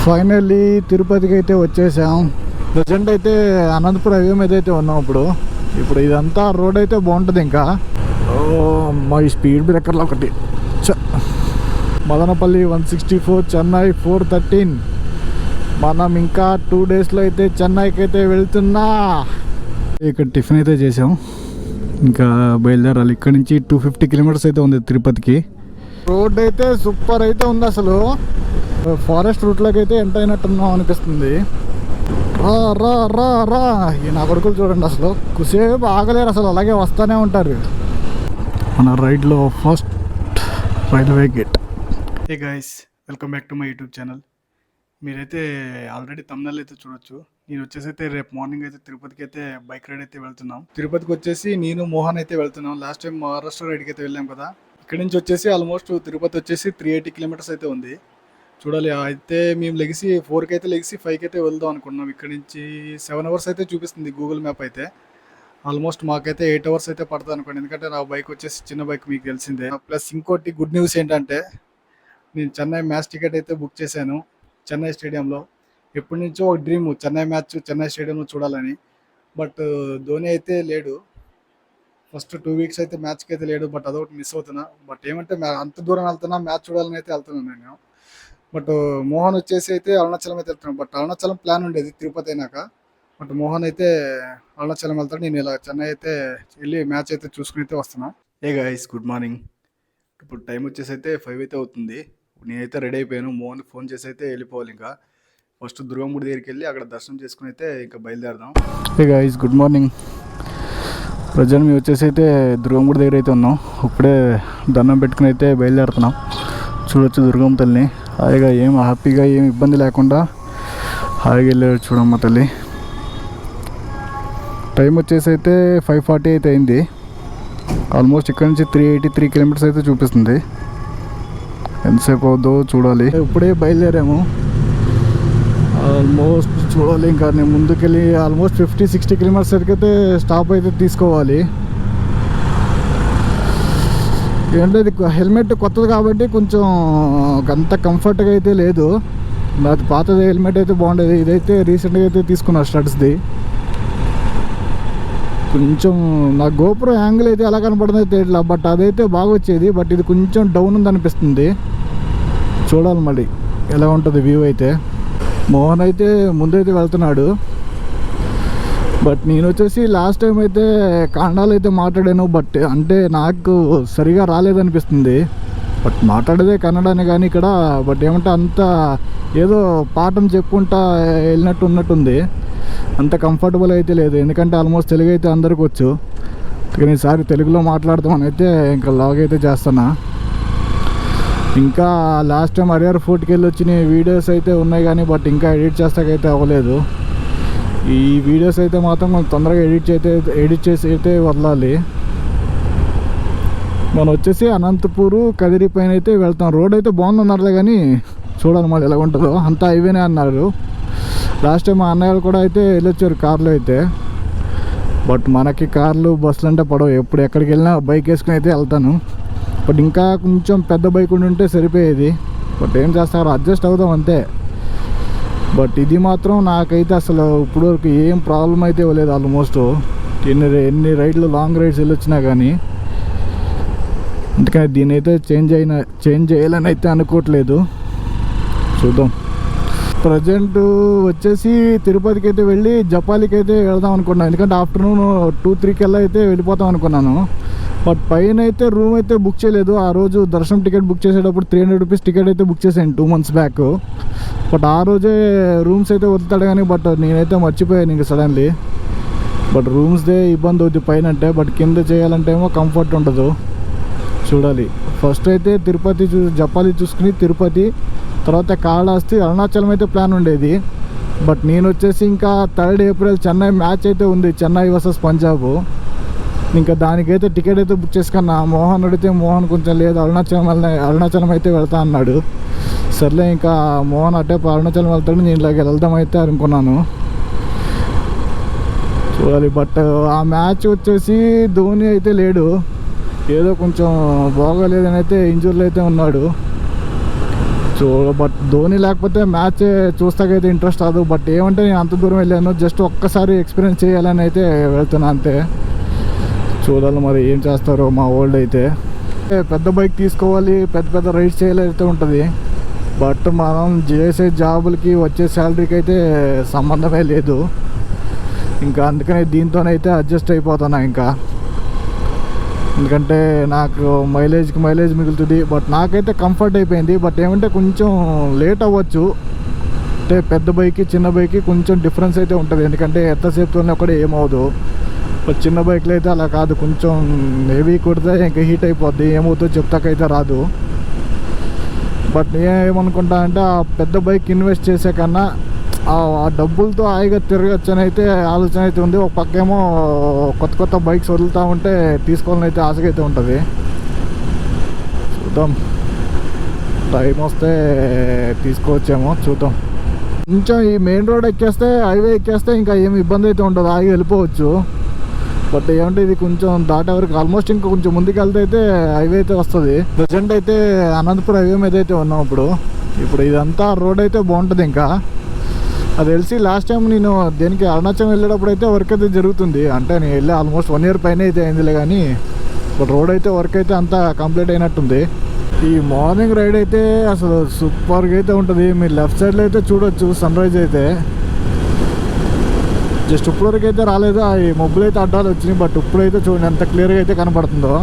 Finally తిరుపతికి అయితే వచ్చేసాం. ప్రజెంట్ అయితే అనంతపురం హైవే మీద అయితే ఉన్నాం. ఇప్పుడు ఇదంతా రోడ్ అయితే బాగుంటుంది. ఇంకా మా ఈ స్పీడ్ బ్రేకర్లు ఒకటి మదనపల్లి 164, చెన్నై 413. మనం ఇంకా 2 డేస్లో అయితే చెన్నైకి అయితే వెళ్తున్నా. ఇక్కడ టిఫిన్ అయితే చేసాం, ఇంకా బయలుదేరాలి. ఇక్కడ నుంచి 250 కిలోమీటర్స్ అయితే ఉంది తిరుపతికి. రోడ్ అయితే సూపర్ అయితే ఉంది. అసలు ఫారెస్ట్ రూట్లోకి అయితే ఎంటర్ అయినట్టున్నాం అనిపిస్తుంది. రా రా రా రా ఈ నా కొడుకులు చూడండి, అసలు కుసేపు ఆగలేరు, అసలు అలాగే వస్తూనే ఉంటారు. మన రైడ్లో first railway gate. Hey guys, welcome back to my YouTube channel. మీరైతే ఆల్రెడీ తమిళనాడు అయితే చూడొచ్చు. నేను వచ్చేసి అయితే రేపు మార్నింగ్ అయితే తిరుపతికి అయితే బైక్ రైడ్ అయితే వెళ్తున్నాం. తిరుపతికి వచ్చేసి నేను మోహన్ అయితే వెళ్తున్నాం. లాస్ట్ టైం మహారాష్ట్ర రైడ్కి అయితే వెళ్ళాం కదా. ఇక్కడ నుంచి వచ్చేసి ఆల్మోస్ట్ తిరుపతి వచ్చేసి 380 కిలోమీటర్స్ అయితే ఉంది. చూడాలి. అయితే మేము లెగిసి 4కి అయితే లెగిసి 5కి అయితే వెళ్దాం అనుకున్నాం. ఇక్కడ నుంచి 7 అవర్స్ అయితే చూపిస్తుంది గూగుల్ మ్యాప్ అయితే. ఆల్మోస్ట్ మాకైతే 8 అవర్స్ అయితే పడుతుంది అనుకోండి, ఎందుకంటే నా బైక్ వచ్చేసి చిన్న బైక్, మీకు తెలిసిందే. ప్లస్ ఇంకోటి గుడ్ న్యూస్ ఏంటంటే నేను చెన్నై మ్యాచ్ టికెట్ అయితే బుక్ చేశాను చెన్నై స్టేడియంలో. ఎప్పటి నుంచో ఒక డ్రీమ్ చెన్నై మ్యాచ్ చెన్నై స్టేడియంలో చూడాలని. బట్ ధోని అయితే లేడు. ఫస్ట్ 2 వీక్స్ అయితే మ్యాచ్కి అయితే లేడు. బట్ అదొకటి మిస్ అవుతున్నా. బట్ ఏమంటే అంత దూరం వెళ్తున్నా, మ్యాచ్ చూడాలని అయితే వెళ్తున్నాను నేను. బట్ మోహన్ వచ్చేసి అయితే అరుణాచలం అయితే వెళ్తున్నాను. బట్ అరుణాచలం ప్లాన్ ఉండేది తిరుపతి అయినాక. బట్ మోహన్ అయితే అరుణాచలం వెళ్తాడు, నేను ఇలా చెన్నై అయితే వెళ్ళి మ్యాచ్ అయితే చూసుకుని అయితే వస్తున్నా. ఏ గైస్, గుడ్ మార్నింగ్. ఇప్పుడు టైం వచ్చేసి అయితే 5 అయితే అవుతుంది. నేనైతే రెడీ అయిపోయాను. మోహన్ ఫోన్ చేసి అయితే వెళ్ళిపోవాలి. ఇంకా ఫస్ట్ దుర్గం గుడి దగ్గరికి వెళ్ళి అక్కడ దర్శనం చేసుకుని అయితే ఇంకా బయలుదేరదాం. ఏ గైస్, గుడ్ మార్నింగ్. ప్రజెంట్ మేము వచ్చేసి అయితే దుర్గం గుడి దగ్గర అయితే ఉన్నాం. ఇప్పుడే దండం పెట్టుకుని అయితే బయలుదేరుతున్నాం. చూడొచ్చు దుర్గమ్మ తల్లిని. హాయిగా ఏం హ్యాపీగా ఏం ఇబ్బంది లేకుండా హాయిగా వెళ్ళారు చూడమ్మ తల్లి. టైం వచ్చేసి అయితే 5:40 అయితే అయింది. ఆల్మోస్ట్ ఇక్కడ నుంచి 383 కిలోమీటర్స్ అయితే చూపిస్తుంది. ఎంతసేపు అవుతుందో చూడాలి. ఇప్పుడే బయలుదేరాము. ఆల్మోస్ట్ చూడాలి. ఇంకా నేను ముందుకెళ్ళి ఆల్మోస్ట్ 50-60 కిలోమీటర్స్ వరకు అయితే స్టాప్ అయితే తీసుకోవాలి. ఏంటంటే ఇది హెల్మెట్ కొత్తది కాబట్టి కొంచెం అంత కంఫర్ట్గా అయితే లేదు. నాది పాతది హెల్మెట్ అయితే బాగుండేది. ఇదైతే రీసెంట్గా అయితే తీసుకున్నా స్టడ్స్ది. కొంచెం నా గోప్రో యాంగిల్ అయితే ఎలా కనపడుతుంది అయితే ఇట్లా, బట్ అదైతే బాగా వచ్చేది. బట్ ఇది కొంచెం డౌన్ ఉంది అనిపిస్తుంది. చూడాలి మళ్ళీ ఎలా ఉంటుంది వ్యూ అయితే. మోహన్ అయితే ముందైతే వెళ్తున్నాడు. బట్ నేను వచ్చేసి లాస్ట్ టైం అయితే కాండాలు అయితే మాట్లాడాను. బట్ అంటే నాకు సరిగా రాలేదనిపిస్తుంది. బట్ మాట్లాడేదే కన్నడనే కానీ ఇక్కడ. బట్ ఏమంటే అంత ఏదో పాఠం చెప్పుకుంటా వెళ్ళినట్టు ఉన్నట్టుంది. అంత కంఫర్టబుల్ అయితే లేదు. ఎందుకంటే ఆల్మోస్ట్ తెలుగు అయితే అందరికి వచ్చు. కానీ ఈసారి తెలుగులో మాట్లాడతామని అయితే ఇంకా లాగ్ అయితే చేస్తున్నా. ఇంకా లాస్ట్ టైం హరిహర ఫోర్ట్కి వెళ్ళి వచ్చిన వీడియోస్ అయితే ఉన్నాయి కానీ బట్ ఇంకా ఎడిట్ చేస్తాకైతే అవ్వలేదు. ఈ వీడియోస్ అయితే మాత్రం మనం తొందరగా ఎడిట్ చేసి అయితే వదలాలి. మనం వచ్చేసి అనంతపూర్ కదిరి పైన అయితే వెళ్తాం. రోడ్ అయితే బాగుందన్నారు కానీ చూడాలి మళ్ళీ ఎలా ఉంటుందో. అంతా హైవేనే అన్నారు. లాస్ట్ టైం మా అన్నయ్యలు కూడా అయితే వెళ్ళొచ్చారు కార్లో అయితే. బట్ మనకి కార్లు బస్సులు అంటే పడవు. ఎప్పుడు ఎక్కడికి వెళ్ళినా బైక్ వేసుకుని అయితే వెళ్తాను. బట్ ఇంకా కొంచెం పెద్ద బైక్ ఉంటే సరిపోయేది. బట్ ఏం చేస్తారు, అడ్జస్ట్ అవుతాం అంతే. బట్ ఇది మాత్రం నాకైతే అసలు ఇప్పుడు వరకు ఏం ప్రాబ్లం అయితే ఇవ్వలేదు. ఆల్మోస్ట్ ఎన్ని రైడ్లు లాంగ్ రైడ్స్ వెళ్ళొచ్చినా కానీ. అందుకని దీని అయితే చేంజ్ చేయాలని అయితే అనుకోవట్లేదు. చూద్దాం. ప్రజెంట్ వచ్చేసి తిరుపతికి అయితే వెళ్ళి జపాలికి అయితే వెళ్దాం అనుకున్నాను. ఎందుకంటే ఆఫ్టర్నూన్ 2-3 కల్లా అయితే వెళ్ళిపోతాం అనుకున్నాను. బట్ పైన అయితే రూమ్ అయితే బుక్ చేయలేదు. ఆ రోజు దర్శనం టికెట్ బుక్ చేసేటప్పుడు 300 రూపీస్ టికెట్ అయితే బుక్ చేశాను 2 months బ్యాక్. బట్ ఆ రోజే రూమ్స్ అయితే వదులుతాడు కానీ బట్ నేనైతే మర్చిపోయాను ఇంకా సడన్లీ. బట్ రూమ్స్దే ఇబ్బంది అవుతుంది పైన అంటే. బట్ కింద చేయాలంటే ఏమో కంఫర్ట్ ఉండదు. చూడాలి. ఫస్ట్ అయితే తిరుపతి జపాలి చూసుకుని తిరుపతి, తర్వాత కాళహస్తి, అరుణాచలం అయితే ప్లాన్ ఉండేది. బట్ నేను వచ్చేసి ఇంకా 3rd April చెన్నై మ్యాచ్ అయితే ఉంది, చెన్నై వర్సెస్ పంజాబ్. ఇంకా దానికైతే టికెట్ అయితే బుక్ చేసుకున్నా. మోహన్ అడిగితే మోహన్ కొంచెం లేదు అరుణాచలం అయితే వెళ్తా అన్నాడు. సర్లే ఇంకా మోహన్ అట్టే అరుణాచలం వెళ్తాడు, నేను ఇలాగ వెళ్దాం అయితే అనుకున్నాను. చూడాలి. బట్ ఆ మ్యాచ్ వచ్చేసి ధోని అయితే లేడు. ఏదో కొంచెం బాగోలేదని అయితే ఇంజూర్లో అయితే ఉన్నాడు. సో బట్ ధోని లేకపోతే మ్యాచ్ చూస్తాకైతే ఇంట్రెస్ట్ రాదు. బట్ ఏమంటే నేను అంత దూరం వెళ్ళాను, జస్ట్ ఒక్కసారి ఎక్స్పీరియన్స్ చేయాలని అయితే వెళ్తున్నా అంతే. చూడాలి మరి ఏం చేస్తారో మా ఓల్డ్ అయితే. పెద్ద బైక్ తీసుకోవాలి, పెద్ద పెద్ద రైడ్స్ చేయాలైతే ఉంటుంది. బట్ మనం చేసే జాబులకి వచ్చే శాలరీకి అయితే సంబంధమే లేదు. ఇంకా అందుకనే దీంతోనైతే అడ్జస్ట్ అయిపోతున్నా ఇంకా. ఎందుకంటే నాకు మైలేజ్ మిగులుతుంది. బట్ నాకైతే కంఫర్ట్ అయిపోయింది. బట్ ఏమంటే కొంచెం లేట్ అవ్వచ్చు. అంటే పెద్ద బైక్కి చిన్న బైక్కి కొంచెం డిఫరెన్స్ అయితే ఉంటుంది. ఎందుకంటే ఎంతసేపుతోనే ఒకటే ఏమవుదు. బట్ చిన్న బైక్లో అయితే అలా కాదు, కొంచెం హెవీ కొడితే ఇంకా హీట్ అయిపోద్ది, ఏమవుతుందో చెప్తాకైతే రాదు. బట్ నేనేమనుకుంటా అంటే ఆ పెద్ద బైక్ ఇన్వెస్ట్ చేసే కన్నా ఆ డబ్బులతో హాయిగా తిరగచ్చు అని అయితే ఆలోచన అయితే ఉంది. ఒక పక్కేమో కొత్త బైక్స్ వదులుతూ ఉంటే తీసుకోవాలని అయితే ఆశగా అయితే ఉంటుంది. చూద్దాం, టైం వస్తే తీసుకోవచ్చేమో, చూద్దాం. కొంచెం ఈ మెయిన్ రోడ్ ఎక్కేస్తే, హైవే ఎక్కేస్తే ఇంకా ఏమి ఇబ్బంది అయితే ఉండదు, హాయిగా వెళ్ళిపోవచ్చు. బట్ ఏమంటే ఇది కొంచెం దాటే వరకు ఆల్మోస్ట్ ఇంకా కొంచెం ముందుకు వెళ్తే అయితే హైవే అయితే వస్తుంది. ప్రజెంట్ అయితే అనంతపురం హైవే మీద అయితే ఉన్నాం ఇప్పుడు ఇదంతా రోడ్ అయితే బాగుంటుంది. ఇంకా అది తెలిసి లాస్ట్ టైం నేను దేనికి అరుణాచలం వెళ్ళేటప్పుడు అయితే వర్క్ అయితే జరుగుతుంది. అంటే నేను వెళ్ళి ఆల్మోస్ట్ 1 year పైన అయితే అయిందిలే, కానీ బట్ రోడ్ అయితే వర్క్ అయితే అంతా కంప్లీట్ అయినట్టుంది. ఈ మార్నింగ్ రైడ్ అయితే అసలు సూపర్గా అయితే ఉంటుంది. మీరు లెఫ్ట్ సైడ్లో అయితే చూడొచ్చు సన్ రైజ్ అయితే. జస్ట్ ఇప్పటివరకు అయితే రాలేదు, ఆ మబ్బులు అయితే అడ్డాలు వచ్చినాయి. బట్ ఇప్పుడైతే చూడండి ఎంత క్లియర్గా అయితే కనపడుతుందో.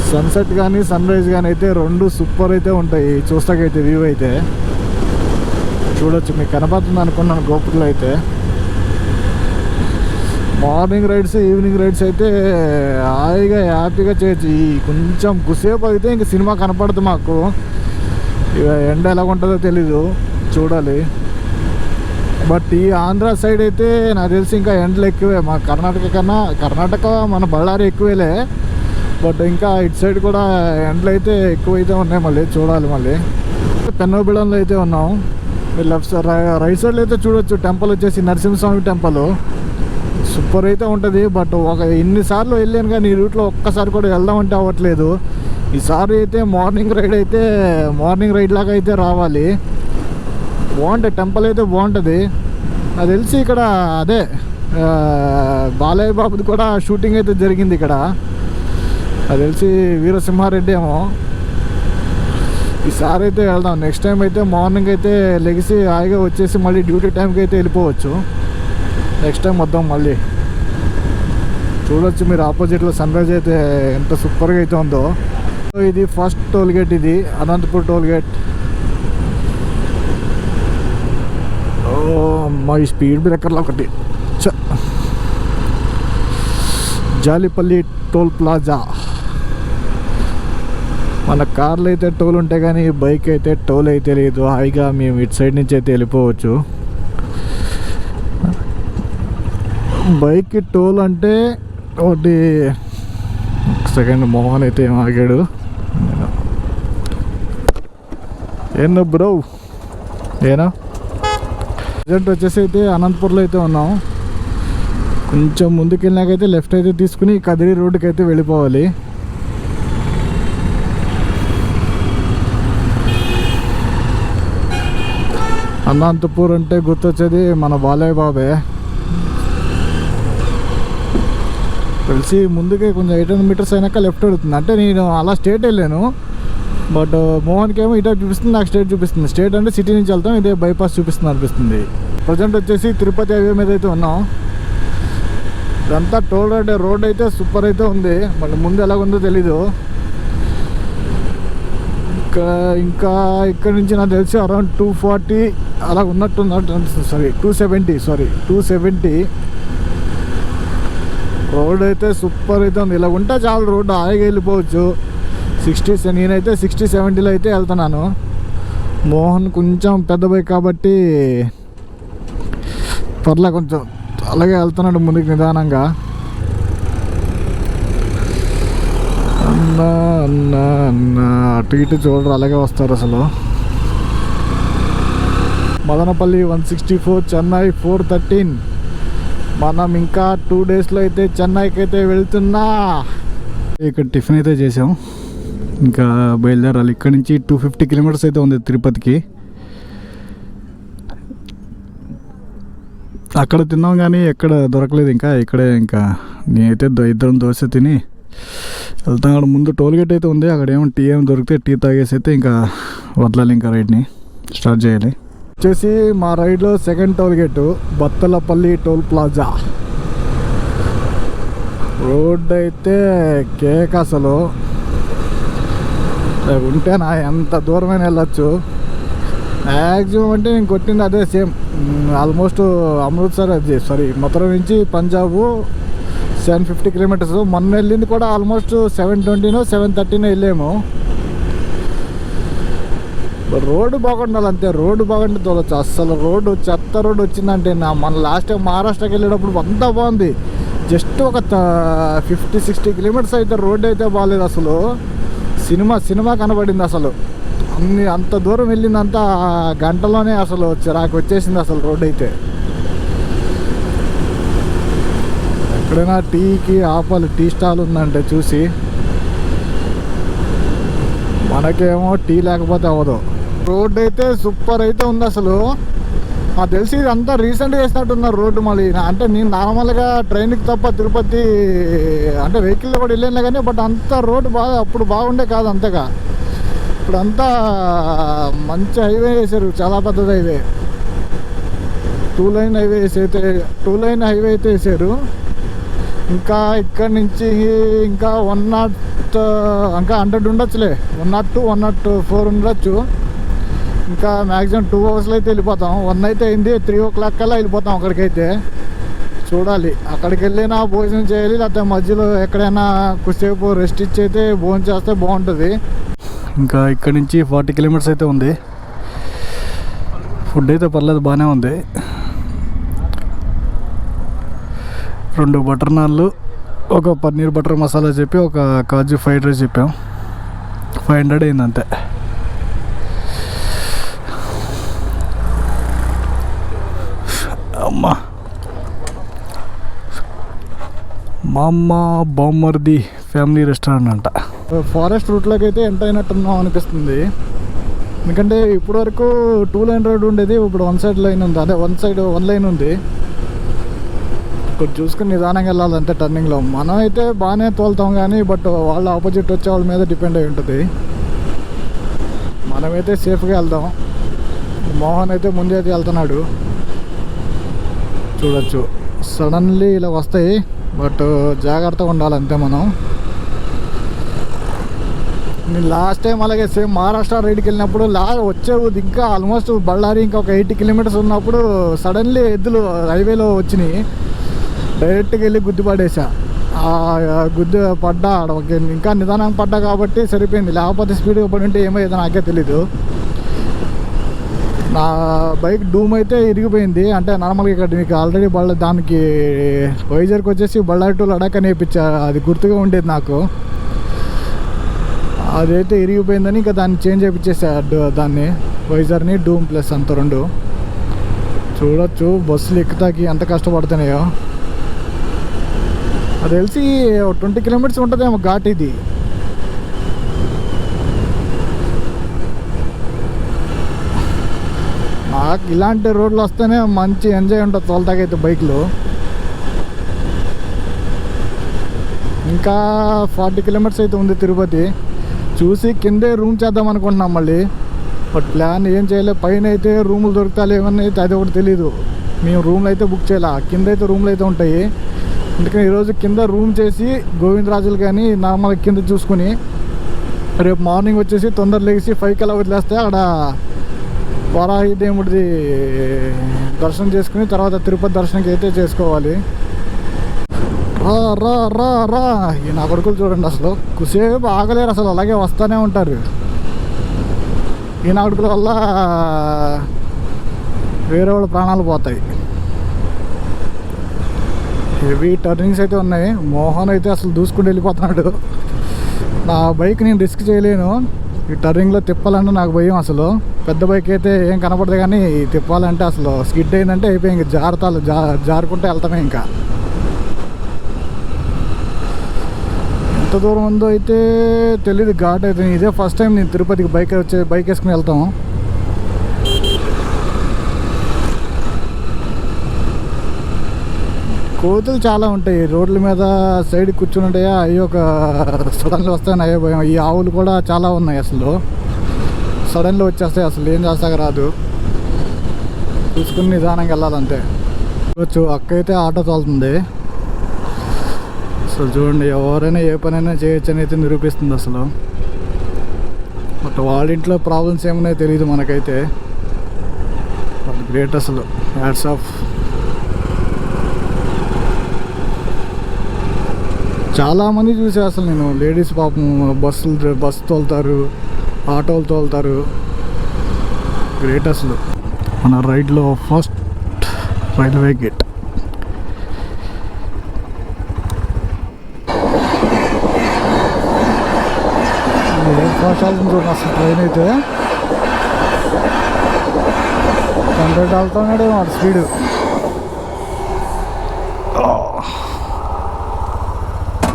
సన్సెట్ కానీ సన్ రైజ్ కానీ అయితే రెండు సూపర్ అయితే ఉంటాయి. చూస్తాకైతే వ్యూ అయితే చూడొచ్చు, మీకు కనపడుతుంది అనుకున్నాను గోపురంలో అయితే. మార్నింగ్ రైడ్స్ ఈవినింగ్ రైడ్స్ అయితే హాయిగా హ్యాపీగా చేయొచ్చు. ఈ కొంచెం కుసేపు అయితే ఇంక సినిమా కనపడుతుంది మాకు. ఇక ఎండ ఎలా ఉంటుందో తెలీదు, చూడాలి. బట్ ఈ ఆంధ్ర సైడ్ అయితే నాకు తెలిసి ఇంకా ఎండలు ఎక్కువే. మా కర్ణాటక మన బళ్ళారి ఎక్కువేలే. బట్ ఇంకా ఇటు సైడ్ కూడా ఎండలు అయితే ఎక్కువైతే ఉన్నాయి. మళ్ళీ చూడాలి. మళ్ళీ పెన్నోబిడంలో అయితే ఉన్నాం. లెఫ్ట్ సైడ్ రైట్ సైడ్లో అయితే చూడొచ్చు టెంపుల్ వచ్చేసి నరసింహస్వామి టెంపుల్. సూపర్ అయితే ఉంటుంది. బట్ ఇన్నిసార్లు వెళ్ళాను కానీ ఈ రూట్లో ఒక్కసారి కూడా వెళ్దామంటే అవ్వట్లేదు. ఈసారి అయితే మార్నింగ్ రైడ్ లాగా అయితే రావాలి. బాగుంటుంది, టెంపుల్ అయితే బాగుంటుంది. నాకు తెలిసి ఇక్కడ అదే బాలయ్య బాబుది కూడా షూటింగ్ అయితే జరిగింది ఇక్కడ. నాకు తెలిసి వీరసింహారెడ్డి ఏమో. ఈసారి అయితే వెళ్దాం. నెక్స్ట్ టైం అయితే మార్నింగ్ అయితే లెగిసి హాయిగా వచ్చేసి మళ్ళీ డ్యూటీ టైంకి అయితే వెళ్ళిపోవచ్చు. నెక్స్ట్ టైం వద్దాం మళ్ళీ. చూడొచ్చు మీరు ఆపోజిట్లో సన్ రైజ్ అయితే ఎంత సూపర్గా అయితే ఉందో. ఇది ఫస్ట్ టోల్ గేట్, ఇది అనంతపూర్ టోల్ గేట్. మా ఈ స్పీడ్ బ్రేకర్లో ఒకటి జాలిపల్లి టోల్ ప్లాజా. మన కార్లు అయితే టోల్ ఉంటాయి కానీ బైక్ అయితే టోల్ అయితే లేదు. హాయిగా మేము ఇటు సైడ్ నుంచి అయితే వెళ్ళిపోవచ్చు. బైక్కి టోల్ అంటే ఒకటి సెకండ్ మోహన్ అయితే ఏం ఆగాడు. ఏనా బ్రో ఏనా. ప్రజెంట్ వచ్చేసి అయితే అనంతపూర్లో అయితే ఉన్నాం. కొంచెం ముందుకు వెళ్ళినాకైతే లెఫ్ట్ అయితే తీసుకుని కదిరి రోడ్డుకి అయితే వెళ్ళిపోవాలి. అనంతపూర్ అంటే గుర్తొచ్చేది మన బాలయ్య బాబే. తెలిసి ముందుకే కొంచెం 800 meters అయినాక లెఫ్ట్ అడుగుతుంది. అంటే నేను అలా స్టేట్ వెళ్ళాను. బట్ మోహన్కి ఏమో ఇటు చూపిస్తుంది, నాకు స్టేట్ చూపిస్తుంది. స్టేట్ అంటే సిటీ నుంచి వెళ్తాం, ఇదే బైపాస్ చూపిస్తుంది అనిపిస్తుంది. ప్రజెంట్ వచ్చేసి తిరుపతి హైవే మీద అయితే ఉన్నాం. ఇదంతా టోల్ రోడ్ అయితే సూపర్ అయితే ఉంది. మళ్ళీ ముందు ఎలాగుందో తెలీదు. ఇంకా ఇక్కడ నుంచి నాకు తెలిసి అరౌండ్ 240 అలా ఉన్నట్టు. సారీ 270 రోడ్ అయితే సూపర్ అయితే ఉంది. ఇలా ఉంటే చాలా రోడ్డు హాయిగా వెళ్ళిపోవచ్చు. 60 నేనైతే 60-70లో అయితే వెళ్తున్నాను. మోహన్ కొంచెం పెద్ద బైక్ కాబట్టి పర్లే, కొంచెం అలాగే వెళ్తున్నాడు ముందుకు నిదానంగా. అన్న అటు ఇటు చూడరు, అలాగే వస్తారు అసలు. మదనపల్లి 164, చెన్నై 413. మనం ఇంకా 2 daysలో అయితే చెన్నైకి అయితే వెళ్తున్నా. ఇక్కడ టిఫిన్ అయితే చేసాం. ఇంకా బయలుదేరాలి. ఇక్కడ నుంచి 250 కిలోమీటర్స్ అయితే ఉంది తిరుపతికి. అక్కడ తిన్నాం కానీ ఎక్కడ దొరకలేదు. ఇక్కడే నేనైతే ఇద్దరం దోశ తిని వెళ్తాం. అక్కడ ముందు టోల్గేట్ అయితే ఉంది. అక్కడ టీ ఏమో దొరికితే టీ తాగేసి అయితే ఇంకా వదలాలి. ఇంకా రైడ్ని స్టార్ట్ చేయాలి. వచ్చేసి మా రైడ్లో second tollgate Battalapalli toll plaza. Road అయితే కేక్ అసలు ఉంటేనా ఎంత దూరమైన వెళ్ళచ్చు. మ్యాక్సిమం అంటే నేను కొట్టింది అదే సేమ్, ఆల్మోస్ట్ అమృత్సర్ మథుర నుంచి పంజాబ్ 750 కిలోమీటర్స్. మొన్న వెళ్ళింది కూడా ఆల్మోస్ట్ 720నో 730నో వెళ్ళాము. రోడ్డు బాగుండాలి అంతే. రోడ్డు బాగుంటే తోలచ్చు. అస్సలు రోడ్డు చెత్త రోడ్డు వచ్చిందంటే మన లాస్ట్ టైం మహారాష్ట్రకి వెళ్ళేటప్పుడు అంతా బాగుంది. జస్ట్ ఒక 50-60 కిలోమీటర్స్ అయితే రోడ్డు అయితే బాగాలేదు. అసలు సినిమా కనబడింది. అసలు అంత దూరం వెళ్ళిందంతా గంటలోనే అసలు చిరాకు వచ్చేసింది అసలు రోడ్డు అయితే. ఎక్కడైనా టీకి ఆపాలి, టీ స్టాల్ ఉందంటే చూసి. మనకేమో టీ లేకపోతే అవ్వదు. రోడ్డు అయితే సూపర్ అయితే ఉంది అసలు. నాకు తెలిసి ఇదంతా రీసెంట్గా వేసినట్టున్నారు రోడ్డు. మళ్ళీ అంటే నేను నార్మల్గా ట్రైన్కి తప్ప తిరుపతి అంటే వెహికల్లో కూడా వెళ్ళాను కానీ, బట్ అంత రోడ్డు అప్పుడు బాగుండే కాదు అంతగా. ఇప్పుడు అంతా మంచి హైవే వేసారు, చాలా పెద్దది హైవే. 2 లైన్ హైవే అయితే వేసారు. ఇంకా ఇక్కడ నుంచి ఇంకా 100 ఉండొచ్చులే, 102, 104 ఉండొచ్చు. ఇంకా మ్యాక్సిమం 2 అవర్స్లో అయితే వెళ్ళిపోతాం. 1 అయితే అయింది, 3 o'clock కల్లా వెళ్ళిపోతాం అక్కడికైతే. చూడాలి, అక్కడికి వెళ్ళినా భోజనం చేయాలి, లేకపోతే మధ్యలో ఎక్కడైనా కొద్దిసేపు రెస్ట్ ఇచ్చి అయితే భోజనం చేస్తే బాగుంటుంది. ఇంకా ఇక్కడ నుంచి 40 కిలోమీటర్స్ అయితే ఉంది. ఫుడ్ అయితే పర్లేదు, బాగానే ఉంది. 2 బటర్ నాన్లు, ఒక పన్నీర్ బటర్ మసాలా చెప్పి, ఒక కాజు ఫ్రైడ్ రైస్ చెప్పాం. 500 అయింది అంతే. అమ్మా మా అమ్మ బామ్మర్ది ఫ్యామిలీ రెస్టారెంట్ అంట. ఫారెస్ట్ రూట్లోకి అయితే ఎంటర్ అయినట్టున్నాం అనిపిస్తుంది. ఎందుకంటే ఇప్పటి వరకు 2 లైన్ రోడ్ ఉండేది, ఇప్పుడు 1 సైడ్ లైన్ ఉంది. అదే 1 లైన్ ఉంది. ఇక్కడ చూసుకుని నిదానంగా వెళ్ళాలంటే టర్నింగ్లో. మనం అయితే బాగానే తోలుతాం కానీ, బట్ వాళ్ళ ఆపోజిట్ వచ్చే వాళ్ళ మీద డిపెండ్ అయి ఉంటుంది. మనమైతే సేఫ్గా వెళ్దాం. మోహన్ అయితే ముందే అయితే వెళ్తున్నాడు. చూడొచ్చు సడన్లీ ఇలా వస్తాయి, బట్ జాగ్రత్తగా ఉండాలంతే మనం. నేను లాస్ట్ టైం అలాగే సేమ్ మహారాష్ట్ర రైడ్కి వెళ్ళినప్పుడు వచ్చేది ఇంకా ఆల్మోస్ట్ బళ్ళారి ఇంకా ఒక 80 కిలోమీటర్స్ ఉన్నప్పుడు సడన్లీ ఎద్దులు హైవేలో వచ్చినాయి. డైరెక్ట్గా వెళ్ళి గుద్దు పడేసా. గుద్దు పడ్డా, ఇంకా నిదానం పడ్డా కాబట్టి సరిపోయింది. లేకపోతే స్పీడ్గా పడి ఉంటే ఏమయ్యేదో నాకే తెలీదు. నా బైక్ డూమ్ అయితే ఇరిగిపోయింది. అంటే నార్మల్గా ఇక్కడ మీకు ఆల్రెడీ దానికి వైజర్కి వచ్చేసి బళ్ళారి టు లడాక్ అని వేయించా, అది గుర్తుగా ఉండేది నాకు. అదైతే ఇరిగిపోయిందని ఇంకా దాన్ని చేంజ్ చేయించేసా, దాన్ని వైజర్ని డూమ్ ప్లస్ అంత 2. చూడొచ్చు బస్సులు ఎక్కుతాకి ఎంత కష్టపడుతున్నాయో. అది తెలిసి 20 కిలోమీటర్స్ ఉంటుందేమో ఘాట్ ఇది. నాకు ఇలాంటి రోడ్లు వస్తేనే మంచి ఎంజాయ్ ఉంటుంది తోలుతాకైతే బైక్లు. ఇంకా 40 కిలోమీటర్స్ అయితే ఉంది తిరుపతి. చూసి కిందే రూమ్ చేద్దాం అనుకుంటున్నాం మళ్ళీ, బట్ ప్లాన్ ఏం చేయలేదు. పైన అయితే రూములు దొరుకుతాయి ఏమన్నా అయితే అది ఒకటి తెలీదు. మేము రూమ్లు అయితే బుక్ చేయాలి. కింద అయితే రూమ్లు అయితే ఉంటాయి. అందుకని ఈరోజు కింద రూమ్ చేసి గోవిందరాజులు కానీ నార్మల్గా కింద చూసుకుని రేపు మార్నింగ్ వచ్చేసి తొందర లేచి 5 కల్లా వదిలేస్తే అక్కడ వారాహి దేవుడిది దర్శనం చేసుకుని తర్వాత తిరుపతి దర్శనంకి అయితే చేసుకోవాలి. రా రా రా రా ఈ నా కొడుకులు చూడండి, అసలు కుసేపు ఆగలేరు, అసలు అలాగే వస్తూనే ఉంటారు. ఈ నా కొడుకుల వల్ల వేరే వాళ్ళ ప్రాణాలు పోతాయి. హెవీ టర్నింగ్స్ అయితే ఉన్నాయి. మోహన్ అయితే అసలు దూసుకుంటూ వెళ్ళిపోతున్నాడు. నా బైక్ నేను రిస్క్ చేయలేను. ఈ టర్నింగ్లో తిప్పాలంటే నాకు భయం. అసలు పెద్ద బైక్ అయితే ఏం కనపడదు కానీ తిప్పాలంటే అసలు స్కిడ్ అయిందంటే అయిపోయి ఇంక జారుకుంటే వెళ్తామే. ఇంకా ఎంత దూరం ఉందో అయితే తెలీదు. ఘాట్ అయితే ఇదే ఫస్ట్ టైం నేను తిరుపతికి బైక్ వేసుకుని వెళ్తాము. కోతులు చాలా ఉంటాయి రోడ్ల మీద, సైడ్ కూర్చుని ఉంటాయా, అవి ఒక సడన్లో వస్తాయని అయ్యే భయం. ఈ ఆవులు కూడా చాలా ఉన్నాయి, అసలు సడన్లో వచ్చేస్తాయి, అసలు ఏం చేస్తాక రాదు. చూసుకుని నిదానంగా వెళ్ళాలంతే. చూడొచ్చు అక్క అయితే ఆటో తోలుతుంది. అసలు చూడండి, ఎవరైనా ఏ పనైనా చేయొచ్చు అని అయితే నిరూపిస్తుంది అసలు. బట్ వాళ్ళ ఇంట్లో ప్రాబ్లమ్స్ ఏమున్నాయో తెలియదు మనకైతే. వాళ్ళు గ్రేట్ అసలు, హ్యాట్స్ ఆఫ్. చాలామంది చూసే అసలు నేను లేడీస్ పాపం బస్సు తోలుతారు, ఆటోలు తోలుతారు, గ్రేట్ అసలు. మన రైడ్లో ఫస్ట్ రైల్వే గేట్. ఏం ఫాస్ట్ చూడండి అసలు. ట్రైన్ అయితే 100 వెళ్తున్నాడు వాడు స్పీడు.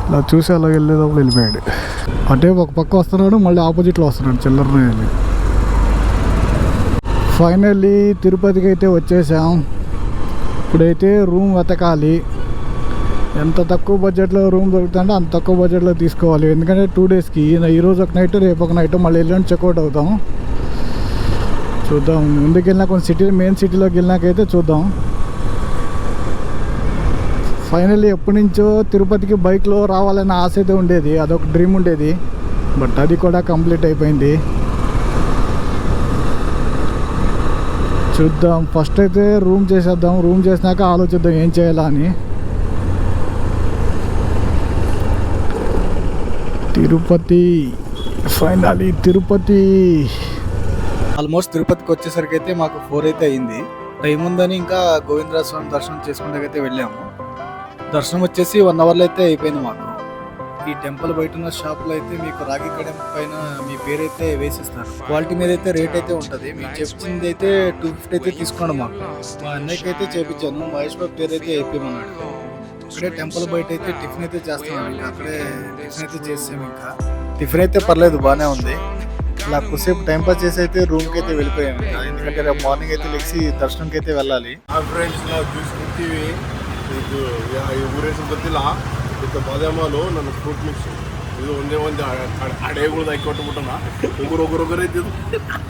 ఇలా చూసి అలా వెళ్ళేటప్పుడు వెళ్ళిపోయాడు. అటే ఒక పక్క వస్తున్నాడు, మళ్ళీ ఆపోజిట్లో వస్తున్నాడు చిల్లరనే వెళ్ళి. ఫైనల్లీ తిరుపతికి అయితే వచ్చేసాం. ఇప్పుడైతే రూమ్ వెతకాలి. ఎంత తక్కువ బడ్జెట్లో రూమ్ దొరుకుతుంటే అంత తక్కువ బడ్జెట్లో తీసుకోవాలి. ఎందుకంటే 2 డేస్కి ఈరోజు ఒక నైట్, రేపు ఒక నైట్, మళ్ళీ ఎల్లుండి చెక్అవుట్ అవుతాం. చూద్దాం, ముందుకు వెళ్ళినా కొంచెం మెయిన్ సిటీలోకి వెళ్ళినాకైతే చూద్దాం. ఫైనల్లీ ఎప్పటి నుంచో తిరుపతికి బైక్లో రావాలనే ఆశ అయితే ఉండేది, అదొక డ్రీమ్ ఉండేది. బట్ అది కూడా కంప్లీట్ అయిపోయింది. చూద్దాం, ఫస్ట్ అయితే రూమ్ చేసేద్దాం. రూమ్ చేసినాక ఆలోచిద్దాం ఏం చేయాలా అని. తిరుపతి, ఫైనల్లీ తిరుపతి. ఆల్మోస్ట్ తిరుపతికి వచ్చేసరికి అయితే మాకు 4 అయితే అయింది. టైం ఉందని ఇంకా గోవిందరాజ స్వామి దర్శనం చేసుకునేకైతే వెళ్ళాము. దర్శనం వచ్చేసి 1 అవర్లో అయితే అయిపోయింది మాకు. ఈ టెంపుల్ బయట ఉన్న షాప్లో అయితే మీకు రాగి కడెం పైన మీ పేరు అయితే వేసిస్తారు. క్వాలిటీ మీద అయితే రేట్ అయితే ఉంటుంది. మీకు చెప్పింది అయితే 250 అయితే తీసుకోండి. మాకు మా అన్నయ్యకి అయితే చేపించాను. మహేష్ బాబు పేరు అయితే అయిపోయమన్నాడు. ఇక్కడే టెంపుల్ బయట అయితే టిఫిన్ అయితే చేస్తున్నాను. ఇంకా అక్కడే టిఫిన్ అయితే చేసాము. ఇంకా టిఫిన్ అయితే పర్లేదు, బాగానే ఉంది. ఇలా కొద్దిసేపు టైం పాస్ చేసి అయితే రూమ్కి అయితే వెళ్ళిపోయాము. ఎందుకంటే రేపు మార్నింగ్ అయితే లెక్సి దర్శనంకి అయితే వెళ్ళాలి. ಊರೇನು ಗೊತ್ತಿಲ್ಲ ಇದು ಬಾದಾಮಲು ನನ್ನ ಫ್ರೂಟ್ ಮಿಕ್ಸ್ ಇದು ಒಂದೇ ಒಂದು ಅಡೆ ಕೂಡ ಕೊಟ್ಟುಬಿಟ್ಟನ ಒಬ್ಬರು ಇದ್ದಿದ್ದು